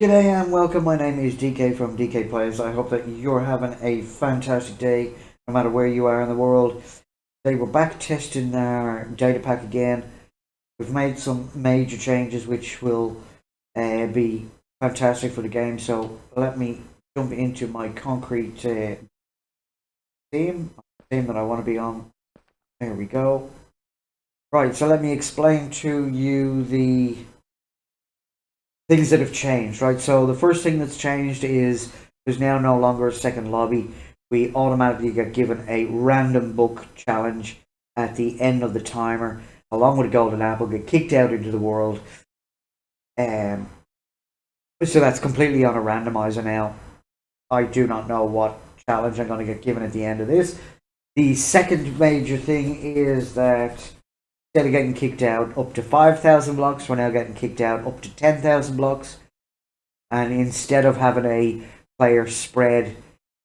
G'day and welcome. My name is DK from DK Players. I hope that you're having a fantastic day, no matter where you are in the world. Today we're back testing our data pack again. We've made some major changes which will be fantastic for the game. So let me jump into my concrete theme that I want to be on. There we go. Right, so let me explain to you the things that have changed, right? So the first thing that's changed is there's now no longer a second lobby. We automatically get given a random book challenge at the end of the timer, along with a golden apple, get kicked out into the world. So that's completely on a randomizer now. I do not know what challenge I'm going to get given at the end of this. The second major thing is that instead of getting kicked out up to 5,000 blocks, we're now getting kicked out up to 10,000 blocks. And instead of having a player spread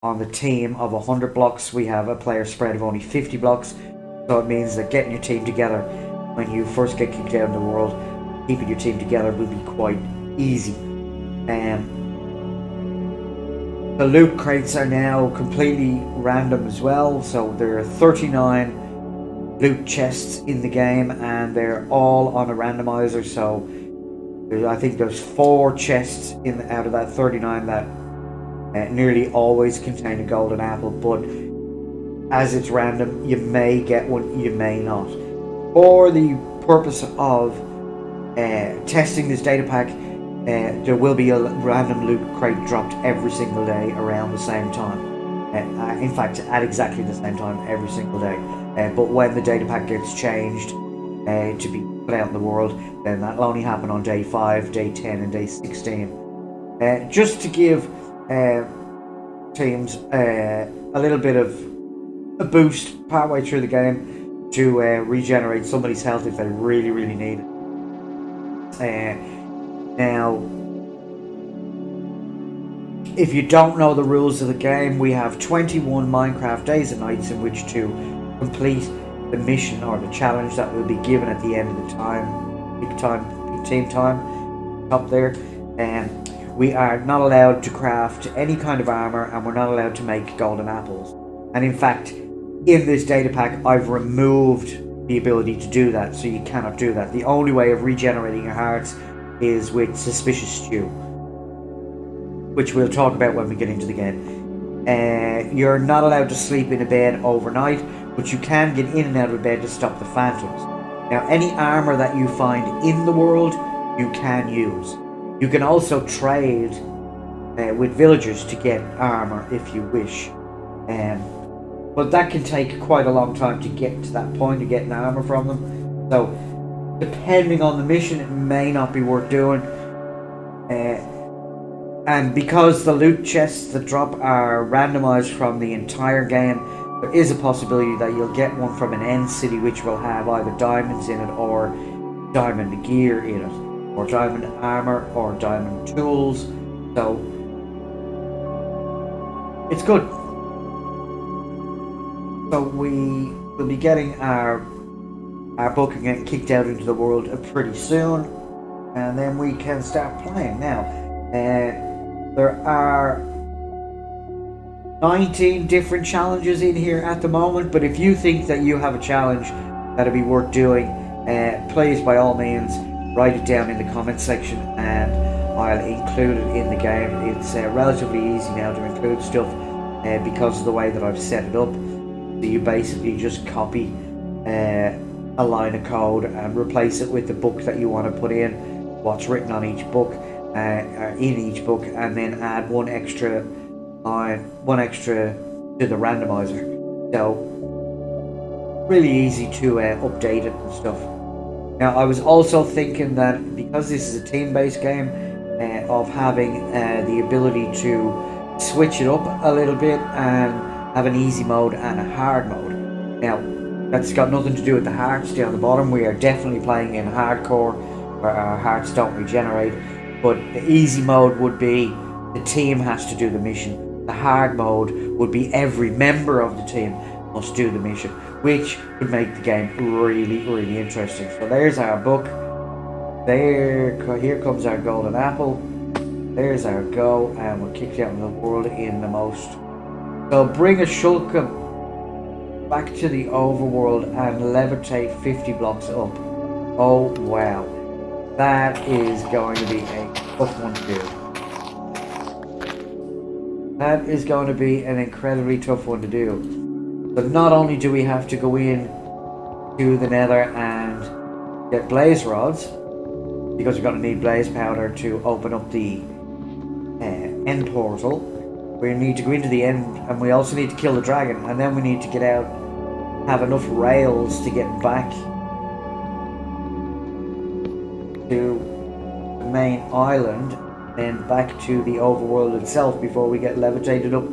on the team of 100 blocks, we have a player spread of only 50 blocks. So it means that getting your team together when you first get kicked out in the world, keeping your team together will be quite easy. The loot crates are now completely random as well. So there are 39 loot chests in the game and they're all on a randomizer. So I think there's 4 chests out of that 39 that nearly always contain a golden apple, but as it's random, you may get one, you may not. For the purpose of testing this data pack, there will be a random loot crate dropped every single day around the same time. In fact, at exactly the same time every single day. But when the data pack gets changed to be put out in the world, then that'll only happen on day 5, day 10 and day 16. Just to give teams a little bit of a boost partway through the game to regenerate somebody's health if they really need it. Now, if you don't know the rules of the game, we have 21 Minecraft days and nights in which to complete the mission or the challenge that will be given at the end of the big team time up there. And we are not allowed to craft any kind of armor, and we're not allowed to make golden apples. And in fact, in this data pack, I've removed the ability to do that, so you cannot do that. The only way of regenerating your hearts is with suspicious stew, which we'll talk about when we get into the game. You're not allowed to sleep in a bed overnight, but you can get in and out of bed to stop the phantoms. Now, any armor that you find in the world, you can use. You can also trade with villagers to get armor if you wish. But that can take quite a long time to get to that point of getting armor from them. So, depending on the mission, it may not be worth doing. And because the loot chests that drop are randomized from the entire game, there is a possibility that you'll get one from an end city which will have either diamonds in it or diamond gear in it, or diamond armor or diamond tools. So it's good. So we will be getting our book and getting kicked out into the world pretty soon, and then we can start playing. Now, there are 19 different challenges in here at the moment, but if you think that you have a challenge that'll be worth doing, please by all means write it down in the comment section and I'll include it in the game. It's relatively easy now to include stuff because of the way that I've set it up. So you basically just copy a line of code and replace it with the book that you want to put in, what's written on each book, in each book, and then add one extra to the randomizer. So really easy to update it and stuff. Now, I was also thinking that because this is a team-based game, of having the ability to switch it up a little bit and have an easy mode and a hard mode. Now, that's got nothing to do with the hearts down the bottom. We are definitely playing in hardcore where our hearts don't regenerate, but the easy mode would be the team has to do the mission. The hard mode would be every member of the team must do the mission, which would make the game really interesting. So there's our book. Here comes our golden apple. There's our go, and we're kicked out of the world in the most. So bring a shulker back to the overworld and levitate 50 blocks up. Oh wow. That is going to be a tough one to do. That is going to be an incredibly tough one to do. But not only do we have to go in to the nether and get blaze rods, because we're going to need blaze powder to open up the end portal. We need to go into the end, and we also need to kill the dragon, and then we need to get out, have enough rails to get back to the main island and back to the overworld itself before we get levitated up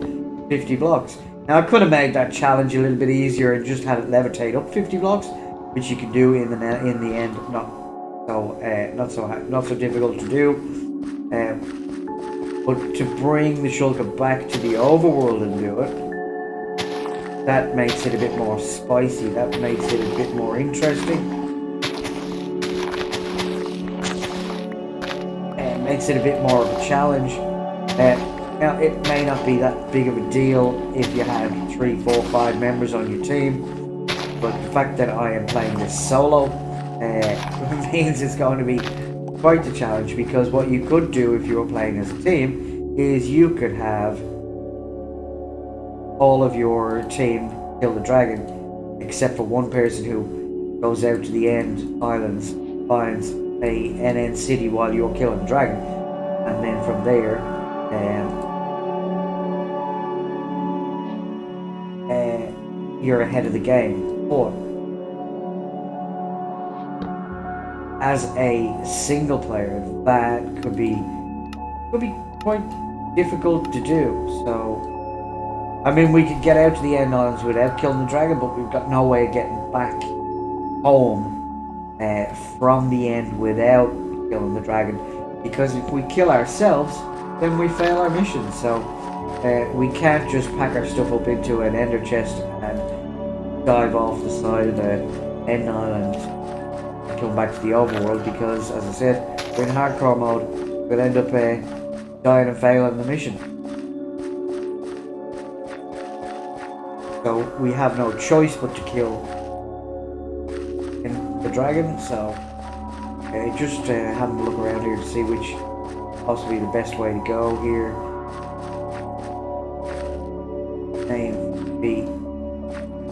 50 blocks. Now I could have made that challenge a little bit easier and just had it levitate up 50 blocks, which you can do in the end. Not so difficult to do. But to bring the shulker back to the overworld and do it, that makes it a bit more spicy. That makes it a bit more interesting. Makes it a bit more of a challenge. Now it may not be that big of a deal if you have 3, 4, 5 members on your team, but the fact that I am playing this solo means it's going to be quite a challenge, because what you could do if you were playing as a team is you could have all of your team kill the dragon except for one person who goes out to the end islands, finds an end city while you're killing the dragon, and then from there you're ahead of the game. But as a single player, that could be quite difficult to do. So I mean, we could get out to the end islands without killing the dragon, but we've got no way of getting back home from the end without killing the dragon, because if we kill ourselves, then we fail our mission. So we can't just pack our stuff up into an ender chest and dive off the side of the end island and come back to the overworld, because, as I said, we're in hardcore mode. We'll end up dying and failing the mission. So we have no choice but to kill the dragon. So just having a look around here to see which possibly the best way to go here.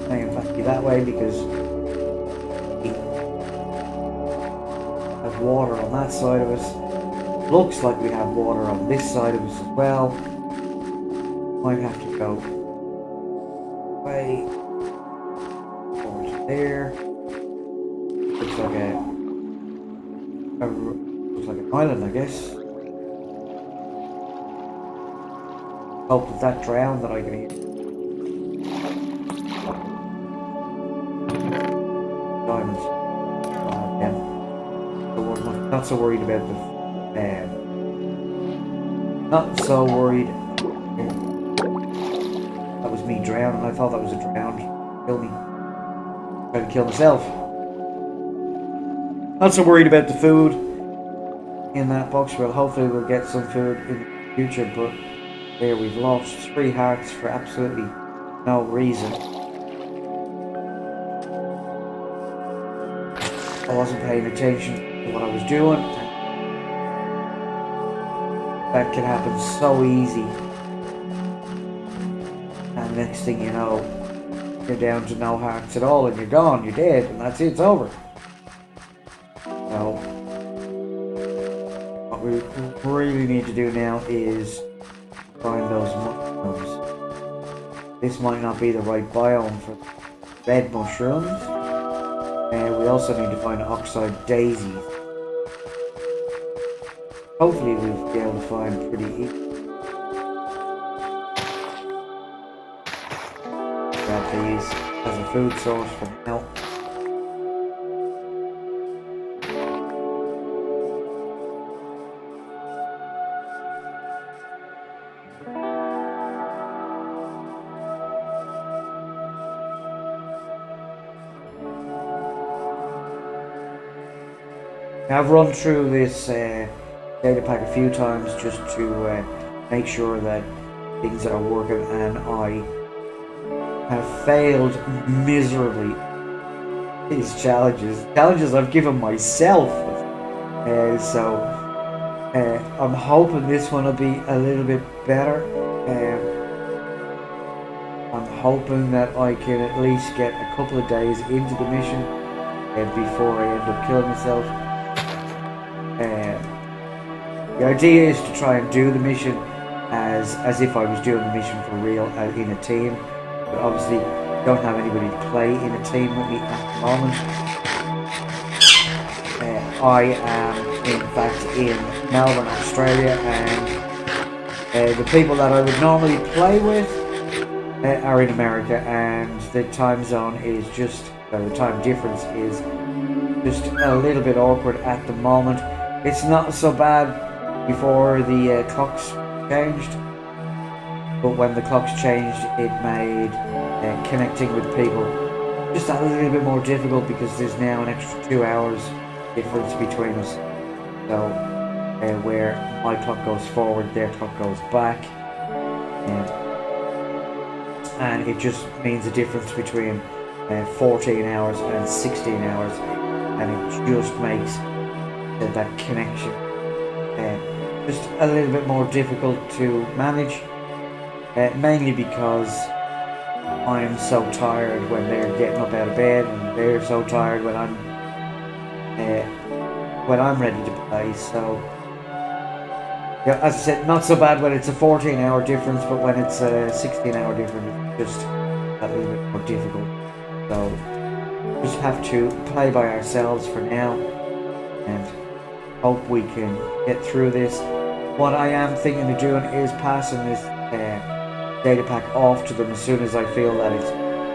May in fact be that way, because we have water on that side of us. Looks like we have water on this side of us as well. Might have to go way over to there. Looks like an island, I guess. Hope that drown that I can eat. Diamonds. Yeah. So we're not so worried about the. Not so worried. That was me drowning. I thought that was a drown. Kill me. Trying to kill myself. Not so worried about the food in that box. Well, hopefully we'll get some food in the future, but there, we've lost 3 hearts for absolutely no reason. I wasn't paying attention to what I was doing. That can happen so easy. And next thing you know, you're down to no hearts at all, and you're gone, you're dead, and that's it, it's over. So, what we really need to do now is find those mushrooms. This might not be the right biome for red mushrooms. And we also need to find oxide daisies. Hopefully we'll be able to find pretty easy. Grab these as a food source for now. I've run through this datapack a few times just to make sure that things are working, and I have failed miserably these challenges I've given myself. I'm hoping this one will be a little bit better. I'm hoping that I can at least get a couple of days into the mission before I end up killing myself. The idea is to try and do the mission as if I was doing the mission for real in a team, but obviously don't have anybody to play in a team with me at the moment. I am in fact in Melbourne, Australia, and the people that I would normally play with are in America, and the time zone is just, the time difference is just a little bit awkward at the moment. It's not so bad before the clocks changed, but when the clocks changed, it made connecting with people just a little bit more difficult, because there's now an extra 2 hours difference between us. So where my clock goes forward, their clock goes back, and it just means a difference between 14 hours and 16 hours, and it just makes that connection just a little bit more difficult to manage, mainly because I am so tired when they're getting up out of bed, and they're so tired when I'm ready to play. So yeah, as I said, not so bad when it's a 14-hour difference, but when it's a 16-hour difference, it's just a little bit more difficult. So we just have to play by ourselves for now and hope we can get through this. What I am thinking of doing is passing this data pack off to them as soon as I feel that it's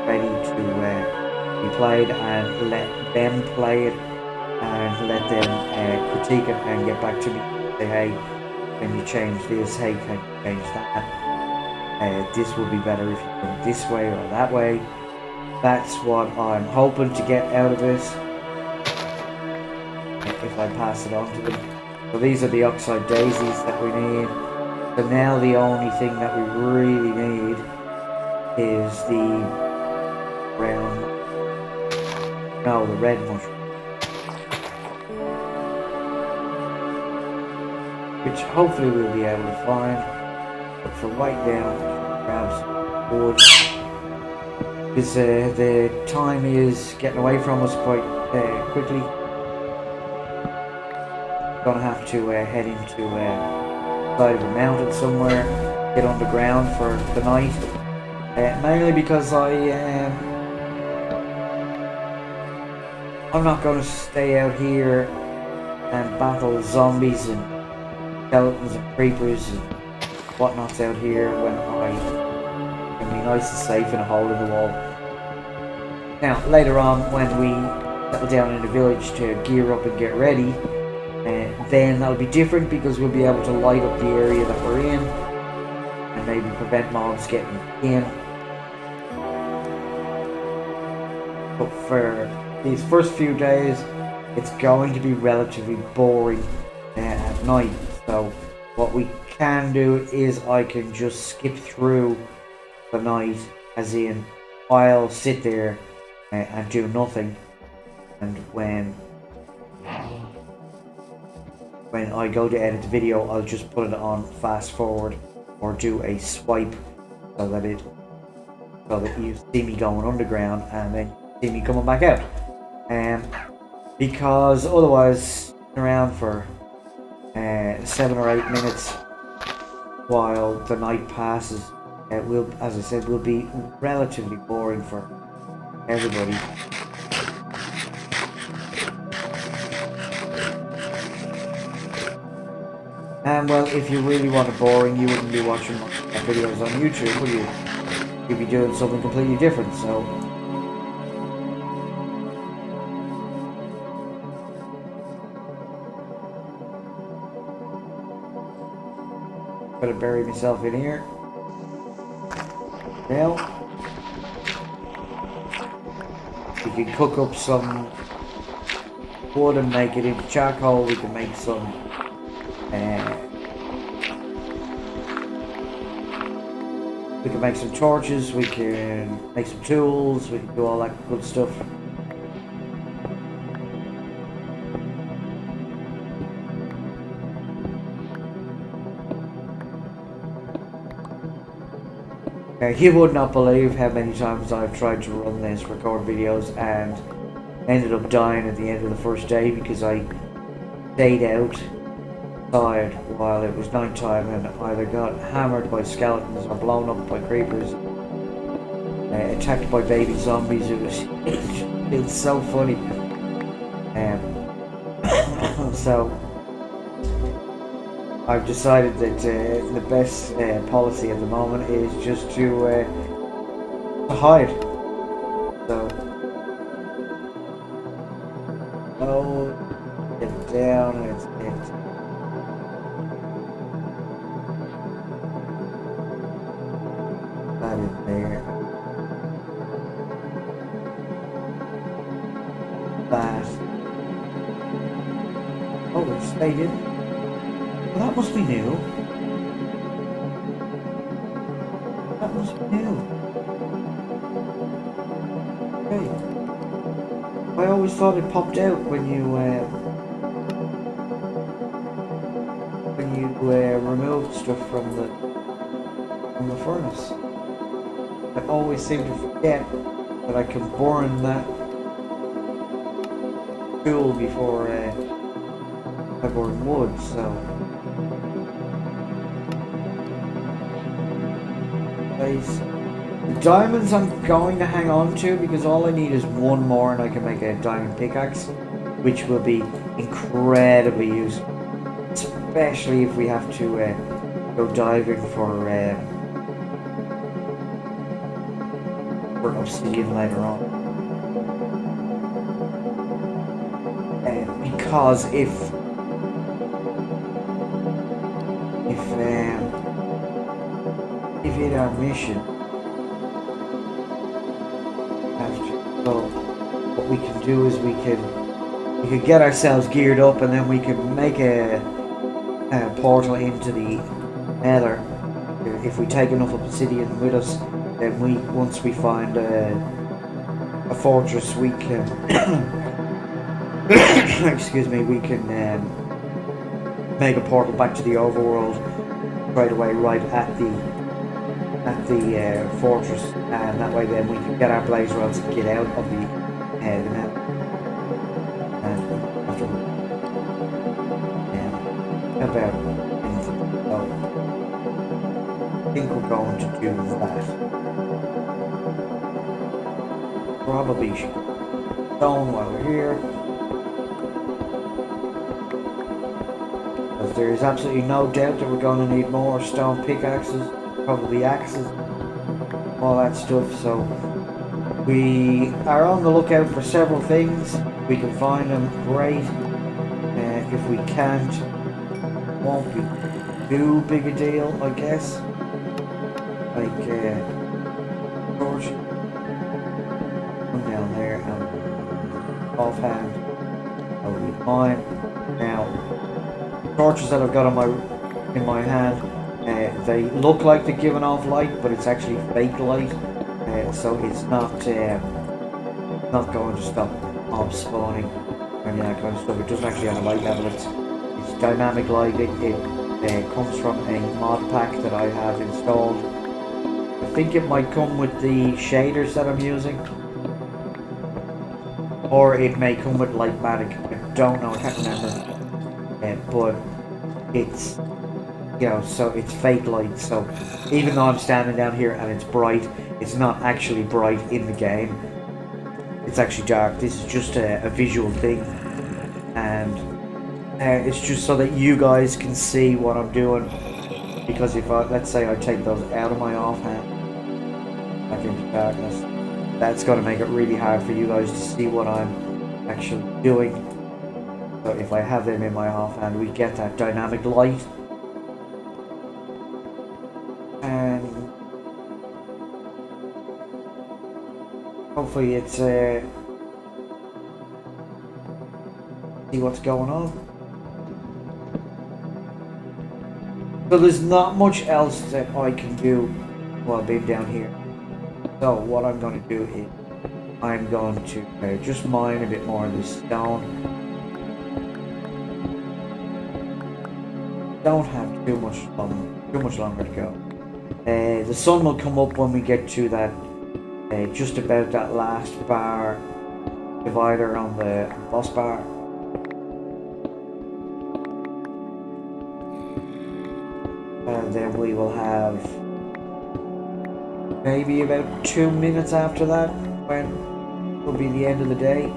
ready to be played, and let them play it and let them critique it and get back to me. Say, hey, can you change this? Hey, can you change that? This will be better if you do it this way or that way. That's what I'm hoping to get out of this if I pass it on to them. So these are the oxide daisies that we need. So now the only thing that we really need is the the red mushroom, which hopefully we'll be able to find. But for right now, grab some wood, because the time is getting away from us quite quickly. Gonna have to head into the side of a mountain somewhere, get underground for the night, mainly because I'm not going to stay out here and battle zombies and skeletons and creepers and whatnots out here when I can be nice and safe in a hole in the wall. Now later on, when we settle down in the village to gear up and get ready, then that'll be different, because we'll be able to light up the area that we're in and maybe prevent mobs getting in. But for these first few days, it's going to be relatively boring at night. So what we can do is I can just skip through the night, as in I'll sit there and do nothing, and when I go to edit the video, I'll just put it on fast forward or do a swipe so that you see me going underground and then see me coming back out. Because otherwise, sitting around for 7 or 8 minutes while the night passes, as I said, will be relatively boring for everybody. And well, if you really want it boring, you wouldn't be watching videos on YouTube, would you? You'd be doing something completely different, so... Better bury myself in here. Now, we can cook up some wood and make it into charcoal. We can make some We can make some torches, we can make some tools, we can do all that good stuff. You would not believe how many times I've tried to run this, record videos, and ended up dying at the end of the first day because I stayed outside while it was night time and either got hammered by skeletons or blown up by creepers, attacked by baby zombies. It's so funny. So I've decided that the best policy at the moment is just to hide. So, oh, get down, it's that in there. That. Oh, it stayed in. Well, that must be new. That must be new. Okay. I always thought it popped out when you removed stuff from the furnace. I always seem to forget that I can burn that tool before I burn wood. So. The diamonds I'm going to hang on to because all I need is one more and I can make a diamond pickaxe, which will be incredibly useful, especially if we have to go diving for obsidian later on. Because if in our mission what we can do is we can get ourselves geared up and then we can make a portal into the nether. If we take enough obsidian with us, then once we find a fortress, we can excuse me, we can make a portal back to the overworld right away, right at the fortress, and that way then we can get our blaze rods and get out of the net. And after about anything, so I think we're going to do that. Probably should stone while we're here, because there is absolutely no doubt that we're going to need more stone pickaxes. Probably axes, all that stuff. So we are on the lookout for several things. We can find them, great. If we can't, won't be too big a deal, I guess. Like torch, come down there and offhand, that'll be fine. Now, torches that I've got in my hand. They look like they're giving off light, but it's actually fake light, so it's not going to stop mobs spawning or any of that kind of stuff. It doesn't actually have a light level. It's dynamic light. It comes from a mod pack that I have installed. I think it might come with the shaders that I'm using, or it may come with Lightmatic. I don't know. I can't remember. But it's. So it's fake light, so even though I'm standing down here and it's bright, it's not actually bright in the game. It's actually dark. This is just a visual thing, and it's just so that you guys can see what I'm doing, because if let's say I take those out of my offhand back into darkness, that's going to make it really hard for you guys to see what I'm actually doing. So if I have them in my offhand, we get that dynamic light. And hopefully it's see what's going on. So there's not much else that I can do while being down here. So what I'm going to do is I'm going to just mine a bit more of this stone. Don't have too much longer to go. The sun will come up when we get to that just about that last bar divider on the boss bar. And then we will have maybe about 2 minutes after that when it will be the end of the day.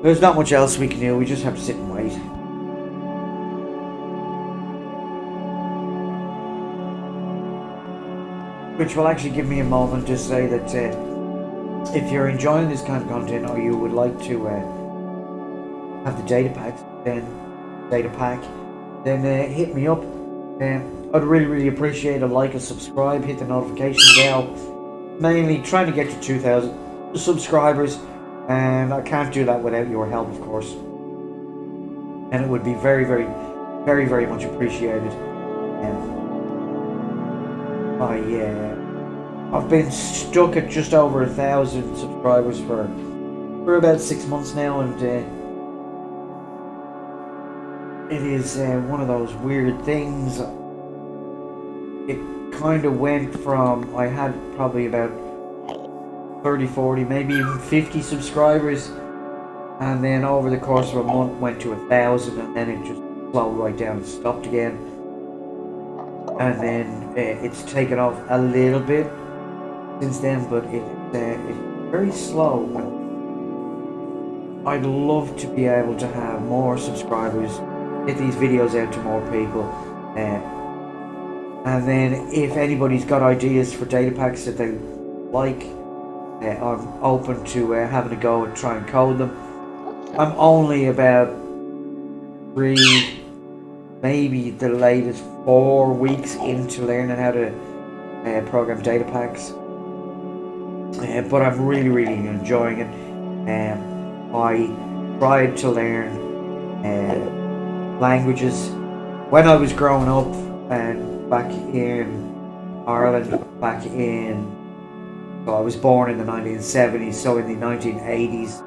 There's not much else we can do, we just have to sit and wait. Which will actually give me a moment to say that if you're enjoying this kind of content or you would like to have the datapack, then hit me up. I'd really appreciate a like, a subscribe, hit the notification bell. Mainly trying to get to 2,000 subscribers. And I can't do that without your help, of course. And it would be very much appreciated. I've been stuck at just over 1,000 subscribers for about 6 months now, and it is one of those weird things. It kind of went from, I had probably about 30, 40, maybe even 50 subscribers, and then over the course of a month went to 1,000, and then it just slowed right down and stopped again. And then it's taken off a little bit since then, but it's very slow. I'd love to be able to have more subscribers, get these videos out to more people, and then if anybody's got ideas for data packs that they like, I'm open to having a go and try and code them. I'm only about 3, maybe the latest 4 weeks into learning how to program data packs, but I'm really enjoying it. I tried to learn languages when I was growing up, and back in Ireland, so I was born in the 1970s, so in the 1980s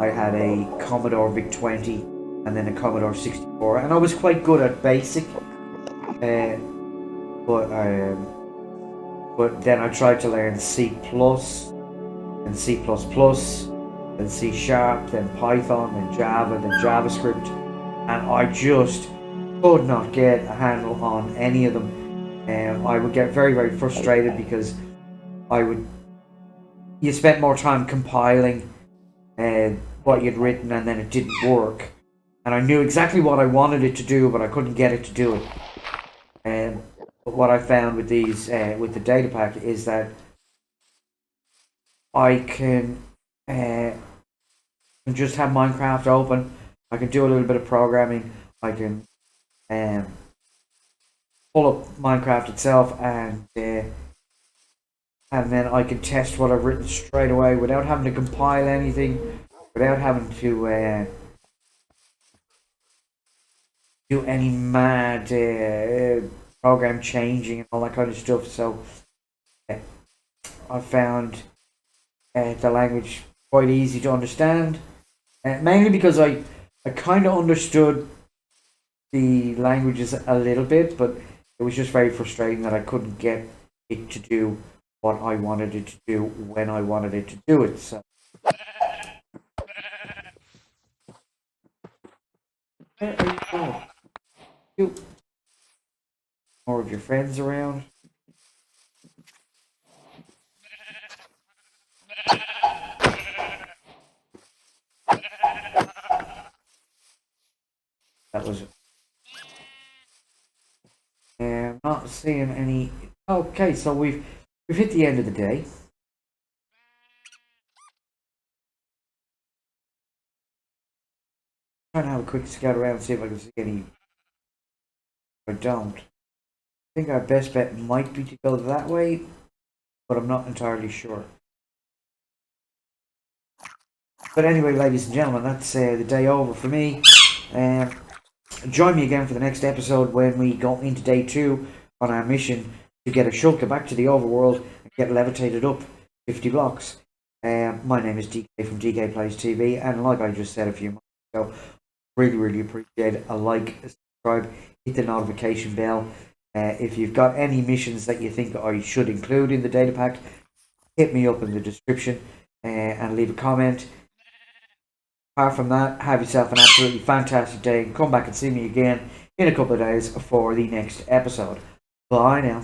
I had a Commodore VIC-20 and then a Commodore 64, and I was quite good at BASIC, but then I tried to learn C++ and C++, then C#, then Python, then Java, then JavaScript, and I just could not get a handle on any of them. I would get very frustrated because you spent more time compiling what you'd written, and then it didn't work. And I knew exactly what I wanted it to do, but I couldn't get it to do it. But what I found with these, with the data pack, is that I can just have Minecraft open. I can do a little bit of programming. I can pull up Minecraft itself, and then I can test what I've written straight away without having to compile anything, without having to do any mad program changing and all that kind of stuff. So I found the language quite easy to understand, mainly because I kind of understood the languages a little bit, but it was just very frustrating that I couldn't get it to do what I wanted it to do when I wanted it to do it. So where are you going? You more of your friends around? That was it. I'm not seeing any. Okay, so we've hit the end of the day. Trying to have a quick scout around and see if I can see any. I don't. I think our best bet might be to go that way, but I'm not entirely sure. But anyway, ladies and gentlemen, that's the day over for me. Join me again for the next episode when we go into day 2 on our mission to get a shulker back to the overworld and get levitated up 50 blocks. My name is DK from DK Plays TV, and like I just said a few months ago, really appreciate a like, a subscribe, hit the notification bell. If you've got any missions that you think I should include in the data pack, hit me up in the description and leave a comment. Apart from that, have yourself an absolutely fantastic day and come back and see me again in a couple of days for the next episode. Bye now.